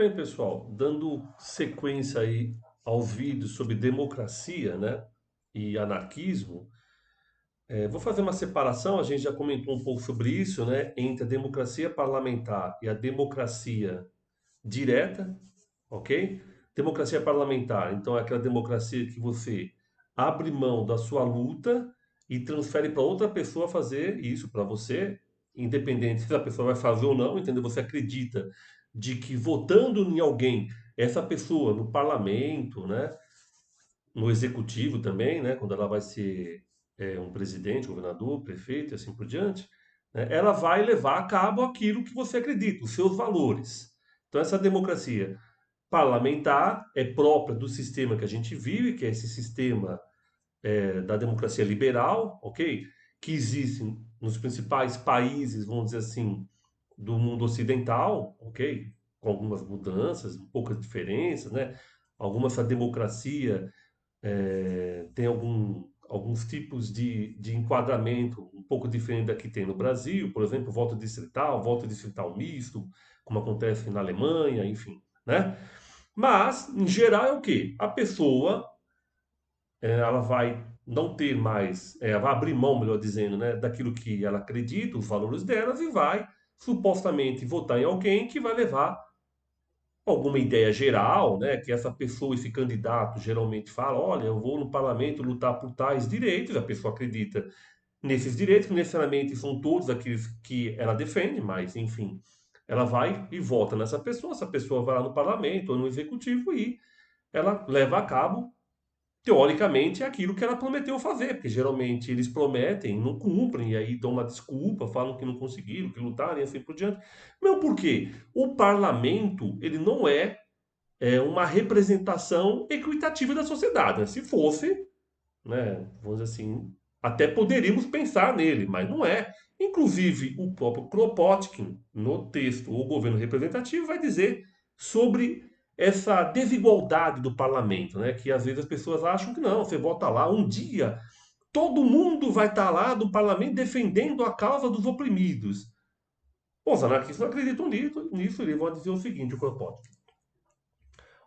Bem, pessoal, dando sequência aí aos vídeos sobre democracia, né, e anarquismo, vou fazer uma separação, a gente já comentou um pouco sobre isso, né, entre a democracia parlamentar e a democracia direta, ok? Democracia parlamentar, então é aquela democracia que você abre mão da sua luta e transfere para outra pessoa fazer isso para você, independente se a pessoa vai fazer ou não, entendeu? Você acredita de que votando em alguém, essa pessoa no parlamento, né, no executivo também, né, quando ela vai ser um presidente, governador, prefeito e assim por diante, né, ela vai levar a cabo aquilo que você acredita, os seus valores. Então essa democracia parlamentar é própria do sistema que a gente vive, que é esse sistema da democracia liberal, ok? Que existe nos principais países, vamos dizer assim, do mundo ocidental, ok? Com algumas mudanças, poucas diferenças, né? Algumas essa democracia tem alguns tipos de enquadramento um pouco diferente da que tem no Brasil, por exemplo, voto distrital misto, como acontece na Alemanha, enfim, né? Mas, em geral, é o quê? A pessoa, ela vai não ter mais, vai abrir mão, melhor dizendo, né, daquilo que ela acredita, os valores delas, e vai supostamente votar em alguém que vai levar alguma ideia geral, né, que essa pessoa, esse candidato, geralmente fala, olha, eu vou no parlamento lutar por tais direitos, a pessoa acredita nesses direitos, que necessariamente são todos aqueles que ela defende, mas, enfim, ela vai e vota nessa pessoa, essa pessoa vai lá no parlamento ou no executivo e ela leva a cabo, teoricamente, aquilo que ela prometeu fazer, porque geralmente eles prometem, não cumprem, e aí dão uma desculpa, falam que não conseguiram, que lutaram e assim por diante. Não, por quê? O parlamento, ele não é uma representação equitativa da sociedade, né? Se fosse, né, vamos dizer assim, até poderíamos pensar nele, mas não é. Inclusive, o próprio Kropotkin, no texto O Governo Representativo, vai dizer sobre essa desigualdade do parlamento, né? Que às vezes as pessoas acham que não, você vota lá, um dia todo mundo vai estar lá do parlamento defendendo a causa dos oprimidos. Os anarquistas não acreditam nisso, eles vão dizer o seguinte, o Kropotkin.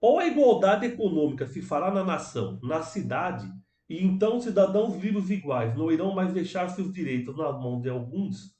Ou a igualdade econômica se fará na nação, na cidade, e então cidadãos livres iguais não irão mais deixar seus direitos nas mãos de alguns,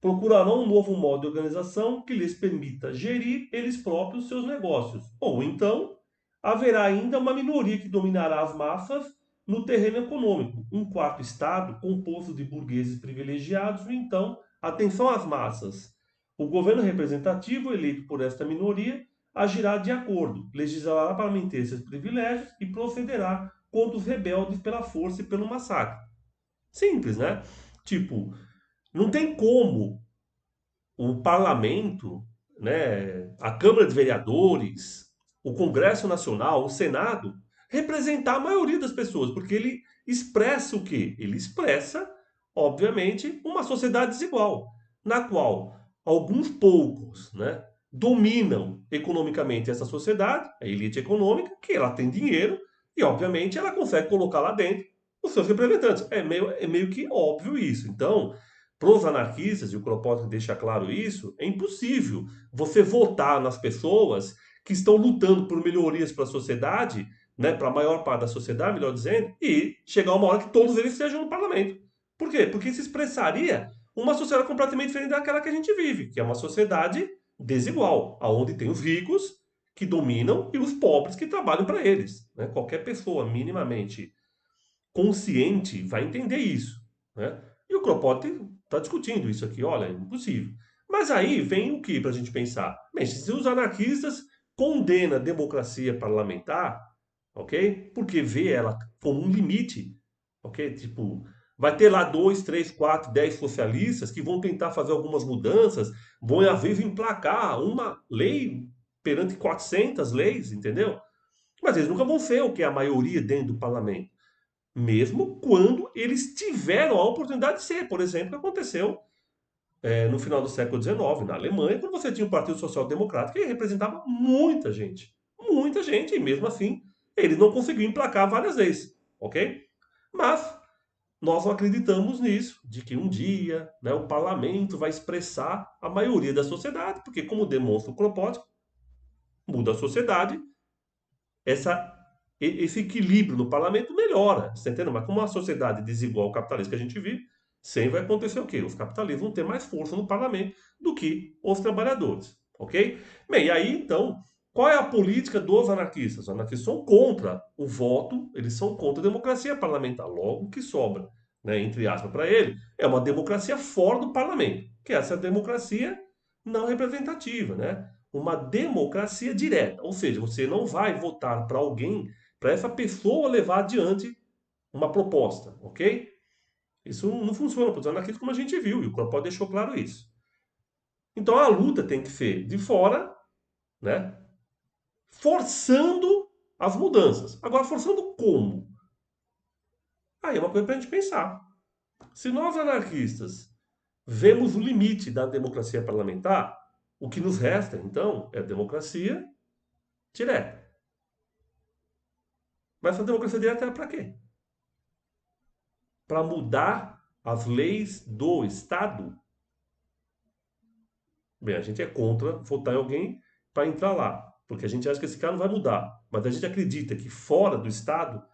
procurarão um novo modo de organização que lhes permita gerir eles próprios seus negócios. Ou então haverá ainda uma minoria que dominará as massas no terreno econômico, um quarto estado composto de burgueses privilegiados, e então, atenção às massas. O governo representativo, eleito por esta minoria, agirá de acordo, legislará para manter seus privilégios e procederá contra os rebeldes pela força e pelo massacre. Simples, né? Tipo, não tem como o parlamento, né, a Câmara de Vereadores, o Congresso Nacional, o Senado, representar a maioria das pessoas, porque ele expressa o quê? Ele expressa, obviamente, uma sociedade desigual, na qual alguns poucos, né, dominam economicamente essa sociedade, a elite econômica, que ela tem dinheiro e, obviamente, ela consegue colocar lá dentro os seus representantes. É meio que óbvio isso. Então, para os anarquistas, e o Kropotkin deixa claro isso, é impossível você votar nas pessoas que estão lutando por melhorias para a sociedade, né, para a maior parte da sociedade, melhor dizendo, e chegar uma hora que todos eles estejam no parlamento. Por quê? Porque se expressaria uma sociedade completamente diferente daquela que a gente vive, que é uma sociedade desigual, aonde tem os ricos que dominam e os pobres que trabalham para eles. Né? Qualquer pessoa minimamente consciente vai entender isso. Né? E o Kropotkin está discutindo isso aqui, olha, é impossível. Mas aí vem o que para a gente pensar? Bem, se os anarquistas condenam a democracia parlamentar, ok? Porque vê ela como um limite, ok? Tipo, vai ter lá 2, 3, 4, 10 socialistas que vão tentar fazer algumas mudanças, vão às vezes emplacar uma lei perante 400 leis, entendeu? Mas eles nunca vão ser o que é a maioria dentro do parlamento mesmo quando eles tiveram a oportunidade de ser. Por exemplo, o que aconteceu no final do século XIX, na Alemanha, quando você tinha o Partido Social Democrata, que representava muita gente, e mesmo assim, ele não conseguiu emplacar várias vezes, ok? Mas nós não acreditamos nisso, de que um dia, né, o parlamento vai expressar a maioria da sociedade, porque, como demonstra o Kropotkin, muda a sociedade, essa, esse equilíbrio no parlamento melhora, você entendeu? Mas como uma sociedade desigual capitalista que a gente vive, sempre vai acontecer o quê? Os capitalistas vão ter mais força no parlamento do que os trabalhadores, ok? Bem, e aí então, qual é a política dos anarquistas? Os anarquistas são contra o voto, eles são contra a democracia parlamentar. Logo, o que sobra, né, entre aspas, para ele, é uma democracia fora do parlamento, que é essa democracia não representativa, né? Uma democracia direta, ou seja, você não vai votar para alguém, para essa pessoa levar adiante uma proposta, ok? Isso não funciona para os anarquistas como a gente viu, e o Kropotkin deixou claro isso. Então a luta tem que ser de fora, né? Forçando as mudanças. Agora, forçando como? Aí é uma coisa para a gente pensar. Se nós anarquistas vemos o limite da democracia parlamentar, o que nos resta, então, é a democracia direta. Mas essa democracia direta é para quê? Para mudar as leis do Estado? Bem, a gente é contra votar em alguém para entrar lá, porque a gente acha que esse cara não vai mudar. Mas a gente acredita que fora do Estado,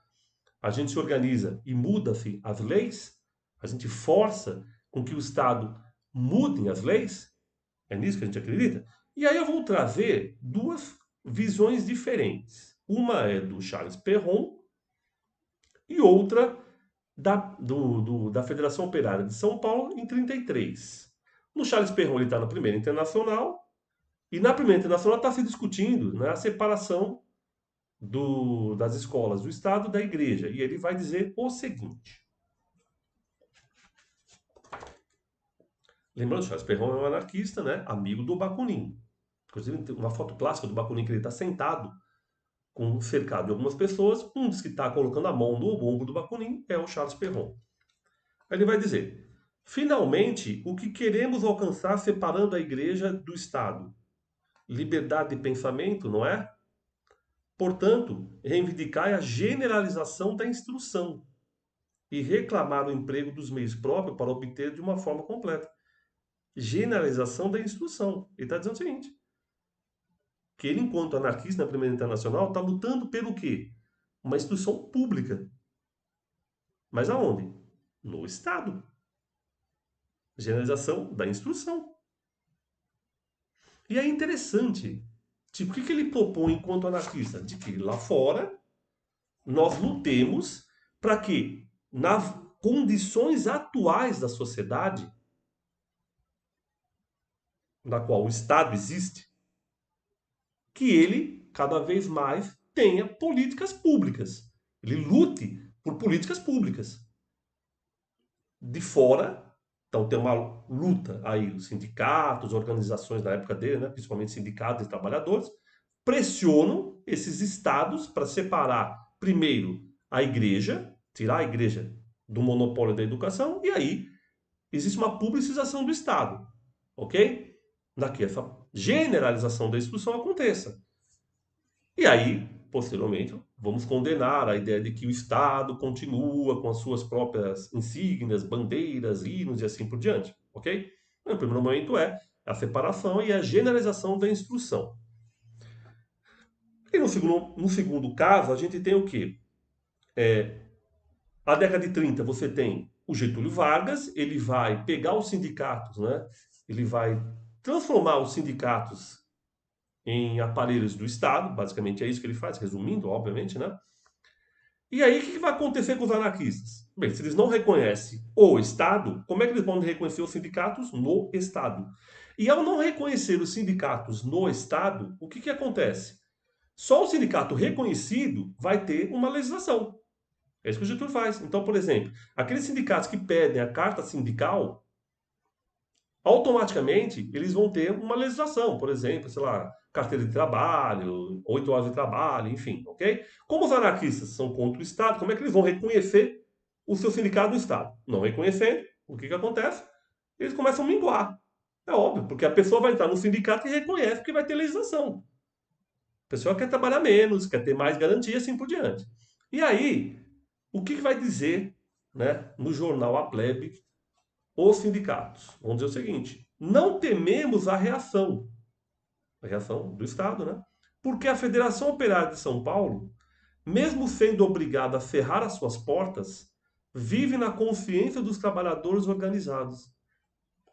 a gente se organiza e muda-se as leis, a gente força com que o Estado mudem as leis, é nisso que a gente acredita? E aí eu vou trazer duas visões diferentes. Uma é do Charles Perron e outra da Federação Operária de São Paulo em 33. No Charles Perron ele está na Primeira Internacional, e na Primeira Internacional está se discutindo, né, a separação das escolas do Estado e da Igreja. E ele vai dizer o seguinte. Lembrando, Charles Perron é um anarquista, né, amigo do Bakunin. Inclusive, tem uma foto clássica do Bakunin que ele está sentado, cercado de algumas pessoas. Um dos que está colocando a mão no ombro do Bakunin é o Charles Perron. Aí ele vai dizer: finalmente, o que queremos alcançar separando a igreja do Estado? Liberdade de pensamento, não é? Portanto, reivindicai a generalização da instrução e reclamar o emprego dos meios próprios para obter de uma forma completa. Generalização da instrução. Ele está dizendo o seguinte: que ele, enquanto anarquista na Primeira Internacional, está lutando pelo quê? Uma instrução pública. Mas aonde? No Estado. Generalização da instrução. E é interessante, tipo, o que ele propõe enquanto anarquista? De que lá fora nós lutemos para que, nas condições atuais da sociedade, na qual o Estado existe, que ele, cada vez mais, tenha políticas públicas. Ele lute por políticas públicas. De fora, então tem uma luta aí, os sindicatos, organizações na época dele, né, principalmente sindicatos e trabalhadores, pressionam esses estados para separar, primeiro, a igreja, tirar a igreja do monopólio da educação, e aí existe uma publicização do Estado, ok? Para que essa generalização da instrução aconteça. E aí, posteriormente, vamos condenar a ideia de que o Estado continua com as suas próprias insígnias, bandeiras, hinos e assim por diante, ok? No primeiro momento é a separação e a generalização da instrução. E no segundo caso, a gente tem o quê? A década de 30 você tem o Getúlio Vargas, ele vai pegar os sindicatos, né? Ele vai transformar os sindicatos em aparelhos do Estado, basicamente é isso que ele faz, resumindo, obviamente, né? E aí, o que vai acontecer com os anarquistas? Bem, se eles não reconhecem o Estado, como é que eles vão reconhecer os sindicatos no Estado? E ao não reconhecer os sindicatos no Estado, o que acontece? Só o sindicato reconhecido vai ter uma legislação. É isso que o Getúlio faz. Então, por exemplo, aqueles sindicatos que pedem a carta sindical, automaticamente eles vão ter uma legislação, por exemplo, sei lá, carteira de trabalho, 8 horas de trabalho, enfim, ok? Como os anarquistas são contra o Estado, como é que eles vão reconhecer o seu sindicato no Estado? Não reconhecendo, o que acontece? Eles começam a minguar. É óbvio, porque a pessoa vai entrar no sindicato e reconhece que vai ter legislação. A pessoa quer trabalhar menos, quer ter mais garantia, assim por diante. E aí, o que vai dizer, né, no jornal A Plebe os sindicatos? Vamos dizer o seguinte: não tememos a reação do Estado, né? Porque a Federação Operária de São Paulo, mesmo sendo obrigada a cerrar as suas portas, vive na consciência dos trabalhadores organizados.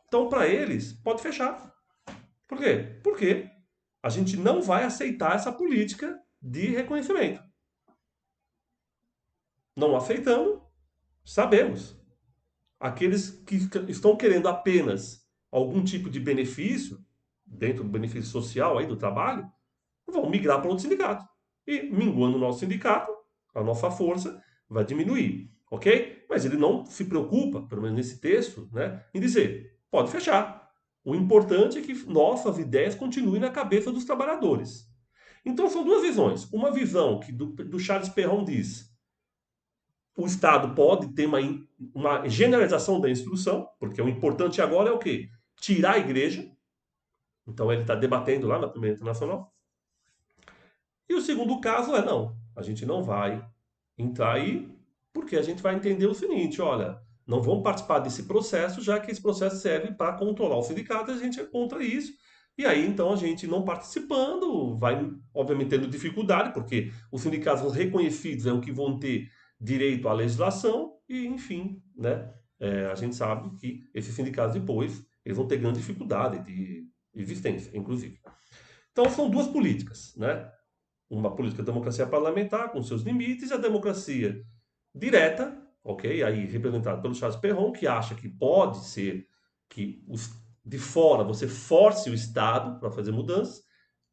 Então, para eles, pode fechar. Por quê? Porque a gente não vai aceitar essa política de reconhecimento. Não aceitando, sabemos. Aqueles que estão querendo apenas algum tipo de benefício, dentro do benefício social aí do trabalho, vão migrar para outro sindicato. E minguando o nosso sindicato, a nossa força vai diminuir, ok? Mas ele não se preocupa, pelo menos nesse texto, né, em dizer, pode fechar. O importante é que nossas ideias continuem na cabeça dos trabalhadores. Então são duas visões. Uma visão que do Charles Perron diz, o Estado pode ter uma generalização da instrução, porque o importante agora é o quê? Tirar a igreja. Então ele está debatendo lá na Primeira Internacional. E o segundo caso é não, a gente não vai entrar aí, porque a gente vai entender o seguinte, olha, não vamos participar desse processo, já que esse processo serve para controlar o sindicato, a gente é contra isso. E aí, então, a gente não participando, vai, obviamente, tendo dificuldade, porque os sindicatos reconhecidos é o que vão ter direito à legislação, e, enfim, né, a gente sabe que esses sindicatos depois, eles vão ter grande dificuldade de existência, inclusive. Então, são duas políticas, né? Uma política de democracia parlamentar com seus limites e a democracia direta, ok? Aí representada pelo Charles Perron, que acha que pode ser que de fora você force o Estado para fazer mudanças,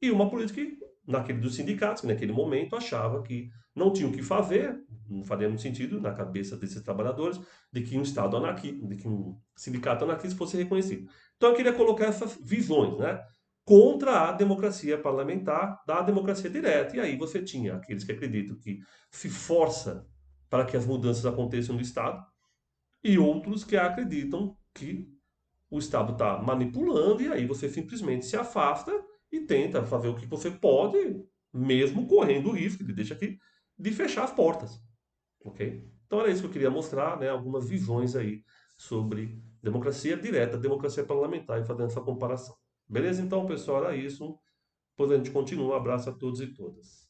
e uma política que, naquele dos sindicatos, que naquele momento achava que não tinha o que fazer, não faria muito sentido na cabeça desses trabalhadores, de que um Estado anarquista, de que um sindicato anarquista fosse reconhecido. Então eu queria colocar essas visões, né? Contra a democracia parlamentar, da democracia direta. E aí você tinha aqueles que acreditam que se força para que as mudanças aconteçam no Estado, e outros que acreditam que o Estado está manipulando, e aí você simplesmente se afasta e tenta fazer o que você pode, mesmo correndo o risco, ele deixa aqui, de fechar as portas. Ok? Então era isso que eu queria mostrar, né, algumas visões aí sobre democracia direta, democracia parlamentar, e fazendo essa comparação. Beleza? Então, pessoal, era isso. Depois a gente continua. Um abraço a todos e todas.